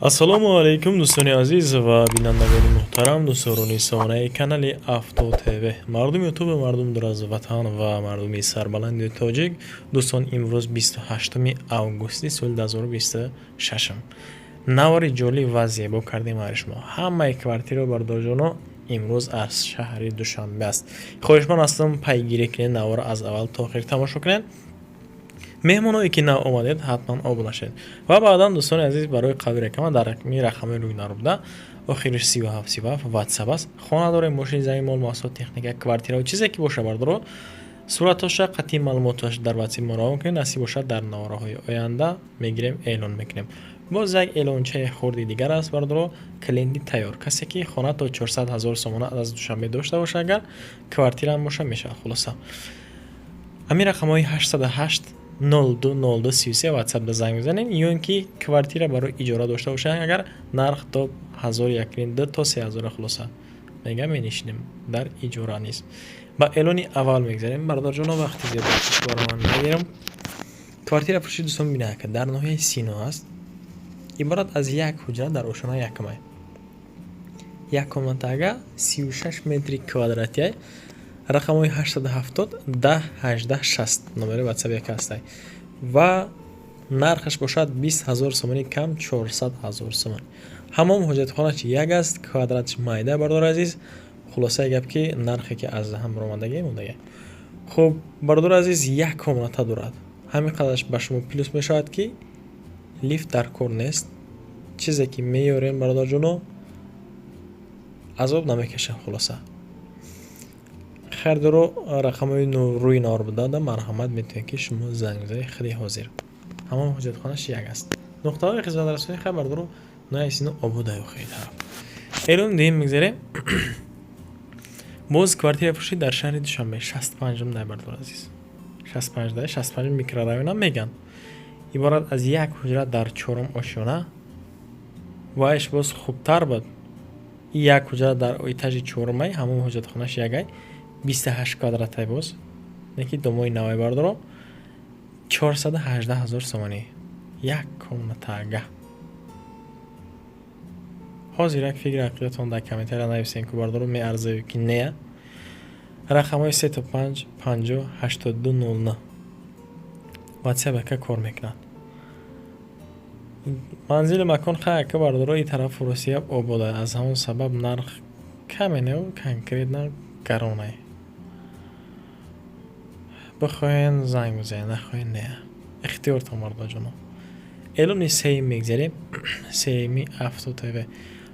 ассалому алайкум дӯстони азиз ва бинандагони муҳтарам, дӯстдорони сомонаи канали Авто ТВ, мардуми ютубе, мардум дур аз ватан ва мардуми сарбаланди тоҷик. Дӯстон, имрӯз 28 августи соли 2026 навори ҷолиб ва зебо кардем бари шумо. Ҳамаи квартира бардорҷоно имрӯз аз шаҳри Душанбе аст. хоҳишманд ҳастам пайгирӣ кунед, навора аз аввал то охир тамошо кунед. меҳмоное ки нав омадед, ҳатман обуна шед ва баъдан дӯстони азиз барои қабли рақама дар рақами рӯйнор буда охириш 37 ватсап аст. хона дорем, мошини замин, мол маҳсулот, техника, квартира ва чизе ки боша бардоро суратоша, қатъи маълумоташ дар ватсап мароам кунед. насиб бошад дар навораҳои оянда мегирем, эълон мекунем. боз як эълончаи хурди дигар аст бардоро, клиенти тайёр. касе ки хона то 400 000 сомона аз Душанбе дошта боша, агар квартирам боша мешавад. хулоса ҳамин рақамҳои 808 02 33 ватсапда занг бизанед, ё ин ки квартира барои иҷора дошта бошад, агар нарх то 1001 2 то 3000 хулоса мега менишинем дар иҷора низ. ба эълони аввал мегзарем. бардорҷоно, вақти зебо кишвар ман нагирам. квартира фурӯши дӯстон бинед ки дар ноҳияи Сино аст. иборат аз як ҳуҷра дар ошона якмай, як комнатага 36 метри квадратия. рақамҳои 870 10 18 60 номери ватсап як ҳастай ва нархаш бошад 20 000 сомонӣ кам 400 000 сомон. ҳамон ҳоҷатхонач як аст, квадратш майда бардор азиз. хулоса гап ки нархе ки аз ҳам ромадаги мондаги. хуб бардор азиз, як комната дорад. ҳамин қадарш ба шумо плюс мешавад ки лифт дар кор нест. чизе ки меёрем бардорҷоно азоб намекашем. хулоса хардоро рақамҳои рӯи нор будада марҳамат метавонед ки шумо занг бизанед. хиди ҳозир ҳамон ҳоҷатхонаш як аст. нуқтаҳои хизматрасони хабардоро ноҳияи Сино обуда ёхед. эълони дуюм мегзарем. боз квартира фурӯшӣ дар шаҳри Душанбе 65 дай бардор азиз. 65 микрорайона меган. иборат аз як ҳуҷра дар 4 ошёна. ваиш боз хубтар буд. як ҳуҷра дар этажи 4 ҳамон ҳоҷатхонаш ягай 28 квадратай боз неки домои навай бардоро 418 000 сомонӣ як комнатага. ҳозир як фикри ақидатон дар комментария нависем ки бардоро меарзаю ки не. рақамҳои 35 50 82 00 ватсап яка кор мекунад. манзили макон хаяка бардоро ин тараф фурӯсияб обода. аз ҳамон сабаб нарх каме не конкретна гаронай. бихоҳен занг бизанед, нахоҳен не. ихтиёртон мардоҷоно. эълони сеюм мегзарем. сеюми Авто ТВ.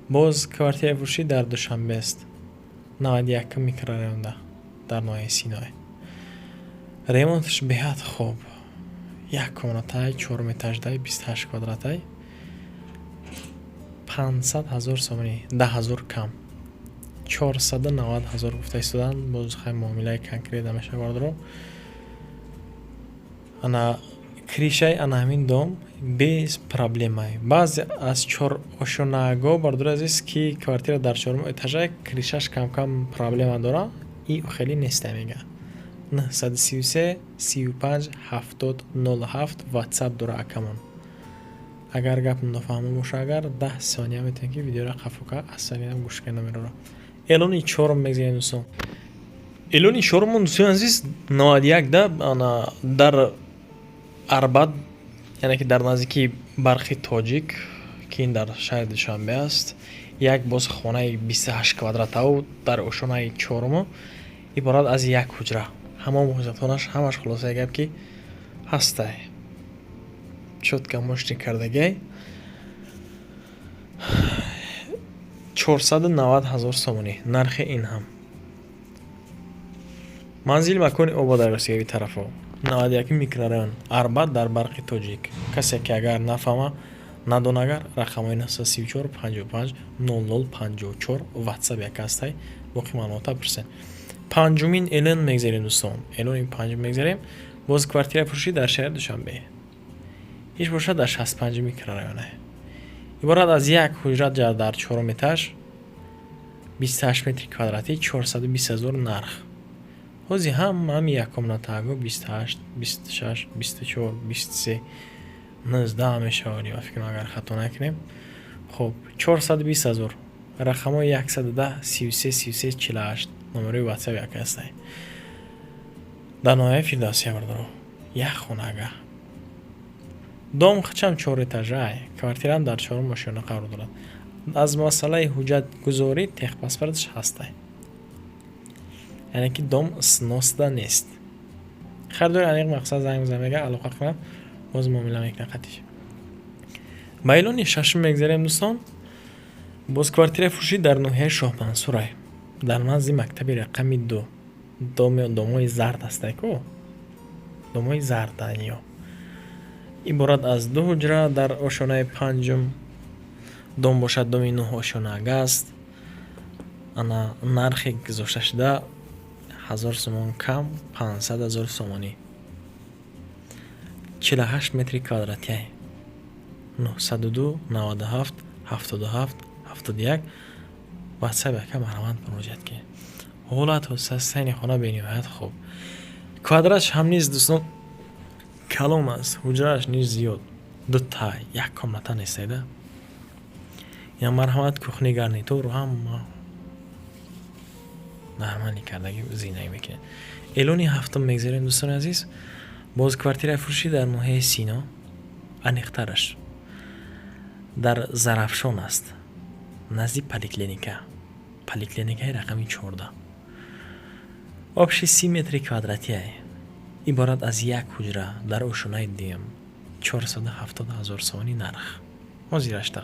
боз квартира фурӯшӣ дар Душанбе аст. 91 микрорайонда дар ноҳияи Сино. ремонтш беҳад хуб. як комнатай 4 этаждай 28 квадратай 500 000 сомонӣ 10 000 кам 490 000 гуфта истодан. боз хай муомилаи конкрет намеша бардоро. ана кришаи ана ҳамин дом без проблемай. баъзе аз 4 ошонаго бардор азиз ки квартира дар 4 этажа кришаш кам проблема дора. и хеле неста мега 933 35 70 07 ватсап дора акамон. агар гап нофаҳмо боша, агар 10 сония метавонед ки видеоро қафока асанидам гӯш карда мерора. эълони 4 мегзарем дӯстон. эълони 4 дӯстони азиз 91 да ана дар Арбад, яъне ки дар наздики барқи Тоҷик ки ин дар шаҳри Душанбе аст. як боз хонаи 28 квадратау дар ошонаи 4 иборат аз як ҳуҷра. ҳамон ҳоҷатхонаш ҳамаш хулоса гап ки ҳастай. чотка мошти кардагай 490 000 сомонӣ нархи ин ҳам. манзили макони обода росиявӣ тарафо 91 микрорайон Арбад дар барқи Тоҷик. касе ки агар нафаҳма надонагар рақамҳои 934 55 00 54 ватсап як ҳастай. боқи маълумота пурсед. панҷумин эълон мегзарем дӯстон. эълони панҷум мегзарем. боз квартира фурӯшӣ дар шаҳри Душанбе. иш бошад дар 65 микрорайона. иборат аз як ҳуҷра дар 4 этаж 28 метри квадратӣ 420 000 нарх. ҳозир ҳами як комнатаго 28 26 24 23 19 мешавад. ва фикр агар хато накунем خب 420,000 رقم 110 33 33 48 номери ватсап як аст дар ноҳияи Фирдавсия бардоро як хонага дом хачам 4 этажа квартирам дар 4 ошёна қарор дорад. аз масъалаи ҳуҷҷатгузорӣ техпаспорташ ҳаст, яъне ки дом сноста нест. خریدار انیق مقصد زنگ بزنم میگه علاقه کنم باز معامله میکنه قطعیش. با اعلان ششم میگذاریم دوستان. باز کوارتیر فروشی در ناحیه شاه منصور در نزد مکتب رقم 2 دومای زرد است کو دومای زرد دنیا عبارت از 2 حجره در آشانه پنجم دوم باشد دومی 9 آشانه است. انا نرخی گذاشته شده 1000 سومون کم 500,000 سومانی 48 متر کвадрати 902 97 77 71 واتساپ яка маҳрамат муроҷиат ки ҳолату састани хона бениҳоят хуб. квадратш ҳам низ дӯстон калон аст, ҳуҷрааш низ зиёд, ду тай як комната нестайда. я марҳамат кухни гарнитур ҳама нормали кардаги зинаи мекунед. эълони ҳафтум мегзарем дӯстони азиз. боз квартираи фурӯшӣ дар ноҳияи Сино аниқтараш дар Зарафшон аст, назди поликлиникаи рақами 14. обши 30 метри квадратия иборат аз як ҳуҷра дар ошонаи дуюм 470,000 сомонӣ нарх ҳозирашта.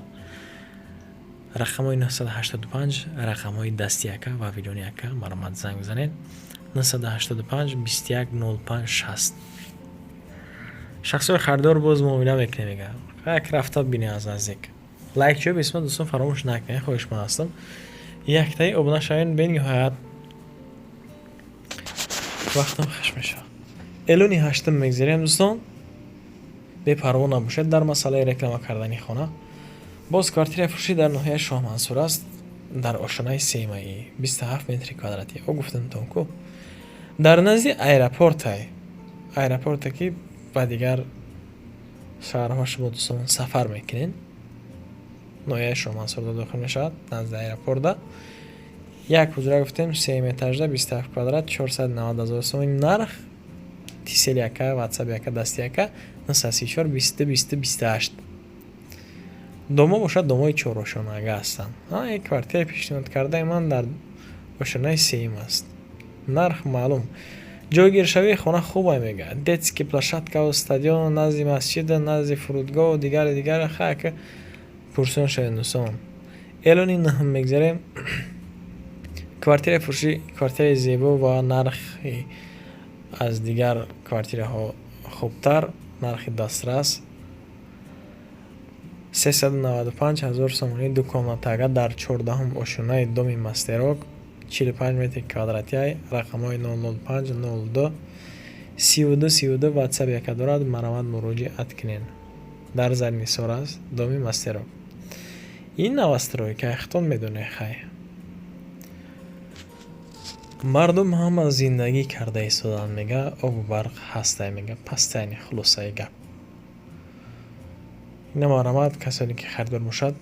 рақамҳои 985 рақамҳои дасти яка ва видеони яка маромад занг бизанед 985 21 05 60. шахсои харидор боз муомила мекунем мега як рафта бинем аз наздик. лайкчиё бисмат дӯстон фаромӯш накунед, хоҳишманд ҳастам. яктаи обуна шавен бениҳоят вақтам хуш мешавад. эълони ҳаштум мегзарем дӯстон. бепарво набошед дар масъалаи реклама кардани хона. боз квартираи фурӯшӣ дар ноҳияи Шоҳ Мансур аст дар ошонаи Сеймаӣ 27 метри квадрати гуфтамтон ку дар назди аэропорта ки ба дигар шаҳрҳо шумо дӯстон сафар мекунед. ноҳияи Шоҳ Мансурда дохил мешавад назди аэропорта. як ҳуҷра гуфтем 3 этажда 27 квадрат 490,000 сомон нарх. тисел яка ватсап яка дасти яка 934 22 22 28. домо бошад домои 4 ошонага ҳастанд. ин квартираи пешниҳод кардаи ман дар ошонаи Сеюм аст. нарх маълум. ҷойгиршавии хона хубай мегӯяд. детски площадка стадион назди масҷид назди фурудгоҳ дигари хака пурсон шавед дӯстон. эълони наҳум мегзарем. квартираи фурӯшӣ квартираи зебо ва нархи аз дигар квартираҳо хубтар, нархи дастрас 395,000 сомонӣ ду комнатага дар 14 ошонаи доми Мастерок 45 метри квадрати рақамҳои 005 02 32 32 ватсап яка дорад маромад муроҷиат кунед. дар Зарнисор аст доми Мастерок. ин навастройка ихтон медонед хай. мардум ҳама зиндагӣ карда истоданд мега обу барқ ҳастай мега пастайни хулосаи гап. ина маромад касоне ки харидор бошад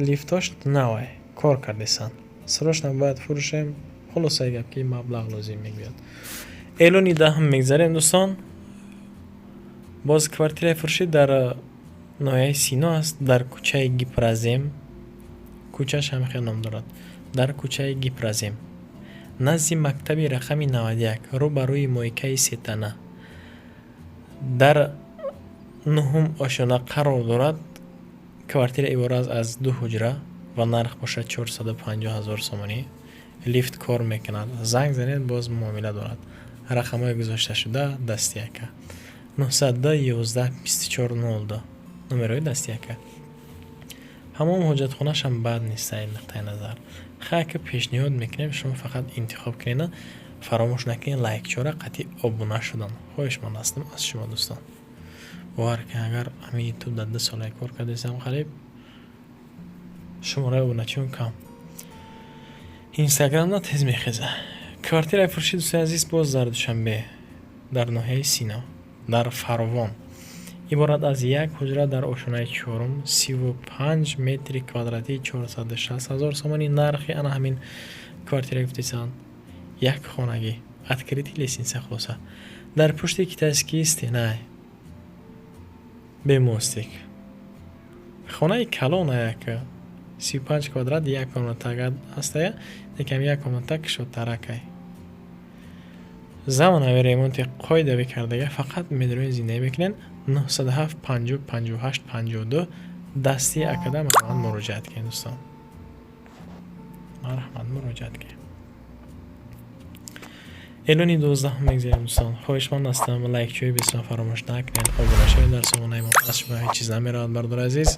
лифтош навай кор кардесанд срочно бояд фурӯшем хулосаи гап ки маблағ лозим мегӯяд. эълони даҳум мегзарем дӯстон. боз квартираи фурӯшӣ дар ноҳияи Сино аст дар кӯчаи Гипразем. кӯчаш ҳамихел ном дорад. дар кӯчаи Гипразем назди мактаби рақами 91 рӯбарӯи моҳикаи Сетана дар 9 ошона қарор дорад. квартира иборат аз 2 ҳуҷра ва нарх бошад 450,000 сомонӣ. лифт кор мекунад. занг занед боз муомила дорад. рақамҳои гузошта шуда дасти яка 902 11 24 02 номерои дасти яка. ҳамон ҳоҷатхонашам бад нест аз нуқтаи назар. хайка пешниҳод мекунем шумо фақат интихоб кунед. фаромӯш накунед лайкчора қатъи обуна шудан. хоҳишманд ҳастам аз шумо дӯстон. бовар кунед агар ҳамин ютуб дар 2 сола кор кардесам қариб шумораи обуначиён кам. инстаграмда тез мехеза. квартираи фурӯшӣ дӯстони азиз боз дар Душанбе дар ноҳияи Сино дар Фаровон иборат аз як ҳуҷра дар ошунаи чорум 35 метри квадрати 460,000 сомонӣ нархи ана ҳамин квартира гуфтисанд. Як хонагӣ откритий лестница хулоса дар пушти китайскии стенаи бемостик хонаи калона як 35 квадрат як комната астая якам як комната кишотаракай замонави ремонти қоидави кардага фақат медрои зиндаӣ мекунен 907 50 58 52 дасти акадам раҳмат муроҷиат кунед дӯстон. марҳамат муроҷиат кунед. эълони 12 мегзарем дӯстон. хоҳишманд ҳастам лайкчои бисёр фаромӯш накунед. обуна шавед дар сомонаи мо аз шумо ҳеҷ чиз намеравад бардори азиз.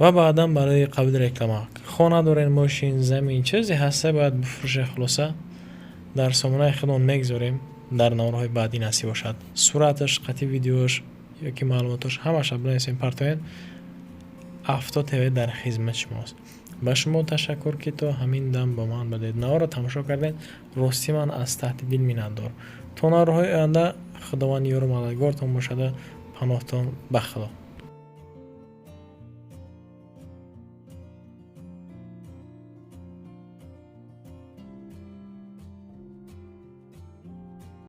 ва баъдан барои қабули реклама хона дорен мошин замин чизе ҳаста бояд бифурӯше хулоса дар сомонаи худмон мегзорем дар номерҳои баъдӣ насиб бошад. сураташ қатъи видеош ёки маълумоташ ҳамаша бинависем партоен Авто ТВ дар хизмати шумост. ба шумо ташаккур ки то ҳамин дам бо ман будед. наворо тамошо кардед. рости ман аз таҳти дил миннатдор. то наврҳои оянда худованд ёру мададгортон бошада паноҳтон ба худо.